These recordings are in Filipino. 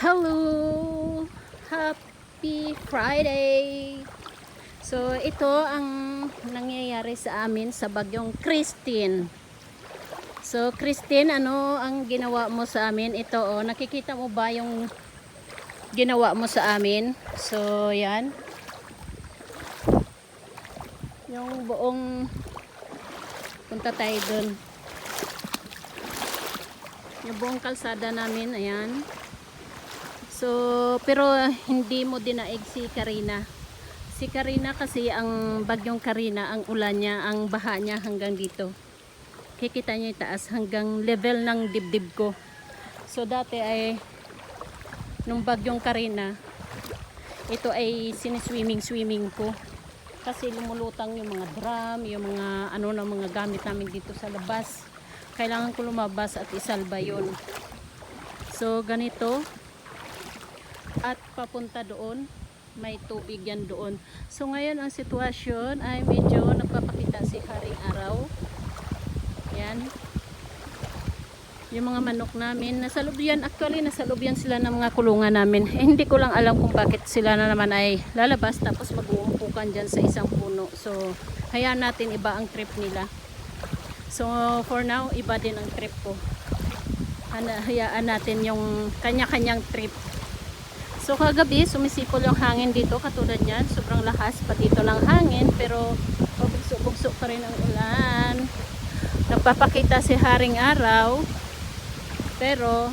Hello! Happy Friday! So, ito ang nangyayari sa amin sa bagyong Christine. So, Christine, ano ang ginawa mo sa amin? Ito, oh, nakikita mo ba yung ginawa mo sa amin? So, yan. Yung buong punta tayo dun. Yung buong kalsada namin, ayan. So, pero hindi mo dinaig si Karina. Si Karina kasi ang bagyong Karina, ang ulan niya, ang baha niya hanggang dito. Kikita niyo yung taas hanggang level ng dibdib ko. So, dati ay nung bagyong Karina, ito ay siniswimming ko. Kasi lumulutang yung mga drum, yung mga ano na mga gamit namin dito sa labas. Kailangan ko lumabas at isalba yun. So, ganito. At papunta doon, may tubig yan doon. So ngayon ang sitwasyon ay medyo nagpapakita si Haring Araw. Yan. Yung mga manok namin, nasa loob yan. Actually, nasa loob yan sila ng mga kulungan namin. Hindi ko lang alam kung bakit sila na naman ay lalabas tapos mag-uumpukan dyan sa isang puno. So, hayaan natin iba ang trip nila. So, for now, iba din ang trip ko. Hayaan natin yung kanya-kanyang trip. So kagabi sumisipol yung hangin dito katulad yan, sobrang lakas pa dito ng hangin pero bugso-bugso pa rin ang ulan. Nagpapakita si Haring Araw pero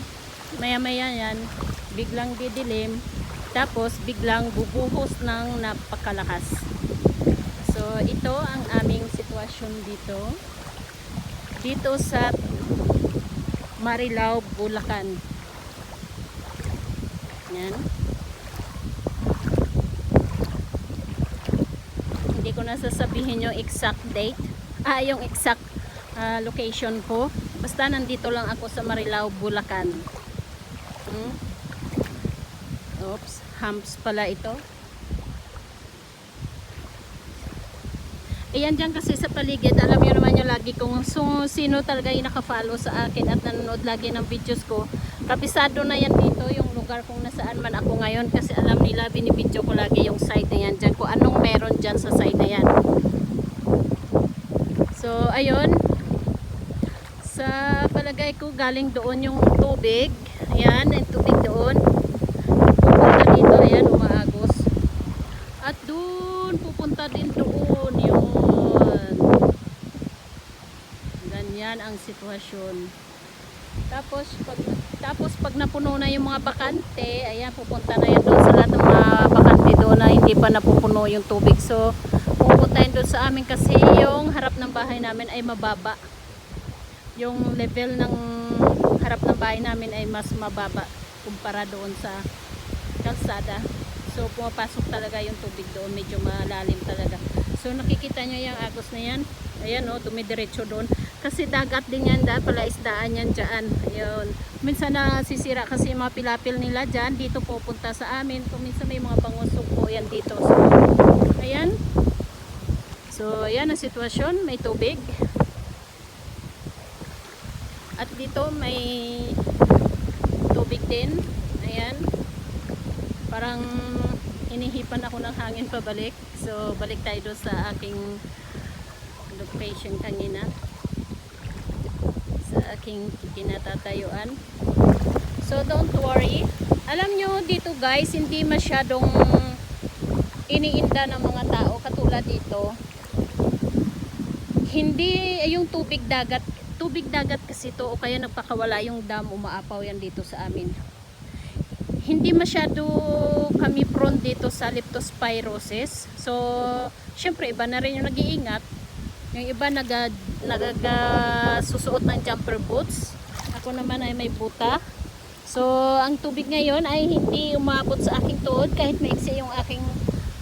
maya-maya yan biglang didilim tapos biglang bubuhos ng napakalakas. So ito ang aming sitwasyon dito sa Marilao, Bulacan. Yan. Hindi ko na sasabihin yung exact date. Yung exact location ko. Basta nandito lang ako sa Marilao, Bulacan. Oops, humps pala ito. Ayan dyan kasi sa paligid, alam nyo naman yung lagi kung sino talaga yung nakafollow sa akin at nanonood lagi ng videos ko. Kabisado na yan dito yung lugar kung nasaan man ako ngayon kasi alam nila binibidyo ko lagi yung side na yan dyan, kung anong meron dyan sa side na yan. So ayun, sa palagay ko galing doon yung tubig. Ayan, yung tubig doon pupunta dito, ayan, umaagos at doon pupunta din doon yun. Ganyan ang sitwasyon. Tapos pag napuno na yung mga bakante, ayan, pupunta na yan doon sa lahat ng mga bakante doon na hindi pa napupuno yung tubig. So, pupunta yun doon sa amin kasi yung harap ng bahay namin ay mababa. Yung level ng harap ng bahay namin ay mas mababa kumpara doon sa kalsada. So, pumapasok talaga yung tubig doon, medyo malalim talaga. So, nakikita nyo yung agos na yan. Ayan o, dumidiretso doon. Kasi dagat din yan, pala isdaan yan dyan. Ayun. Minsan nasisira kasi yung mga pilapil nila dyan. Dito pupunta sa amin. Kung minsan may mga pangusok po yan dito. So, ayan. So, ayan ang sitwasyon. May tubig. At dito may tubig din. Ayan. Parang inihipan ako ng hangin pabalik. So, balik tayo doon sa aking location kanina. Sa aking kinatatayuan. So, don't worry. Alam nyo dito guys, hindi masyadong iniinda ng mga tao katulad dito. Hindi yung tubig dagat kasi to o kaya nagpakawala yung dam, umaapaw yan dito sa amin. Hindi masyado kami prone dito sa leptospirosis. So, syempre iba na rin yung nag-iingat. Yung iba nagsusuot ng jumper boots. Ako naman ay may buta. So, ang tubig ngayon ay hindi umabot sa aking tuhod kahit maiksi yung aking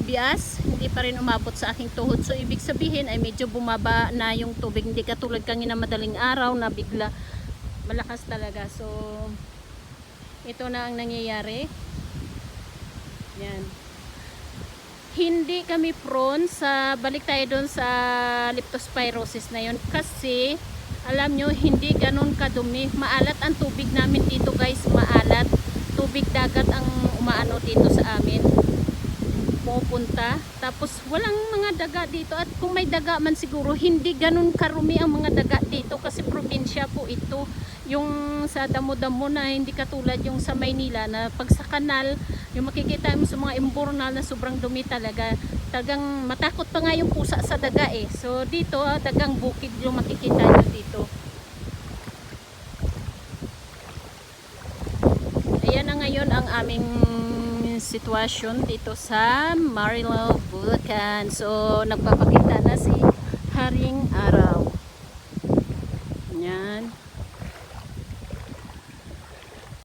bias. Hindi pa rin umabot sa aking tuhod. So, ibig sabihin ay medyo bumaba na yung tubig. Hindi katulad kanina madaling araw na bigla malakas talaga. So, ito na ang nangyayari. Yan. Hindi kami prone sa, balik tayo doon sa leptospirosis na yun kasi alam nyo hindi ganun kadumi, maalat ang tubig namin dito guys, maalat, tubig dagat pumupunta. Tapos walang mga daga dito, at kung may daga man siguro hindi ganun karumi ang mga daga dito kasi probinsya po ito. Yung sa damo-damo na hindi katulad yung sa Maynila na pag sa kanal, yung makikita mo sa mga imbornal na sobrang dumi talaga. Tagang matakot pa nga yung pusa sa daga eh. So dito dagang bukid yung makikita nyo dito. Ayan na ngayon ang aming sitwasyon dito sa Marilao, Bulacan. So nagpapakita na si Haring Araw.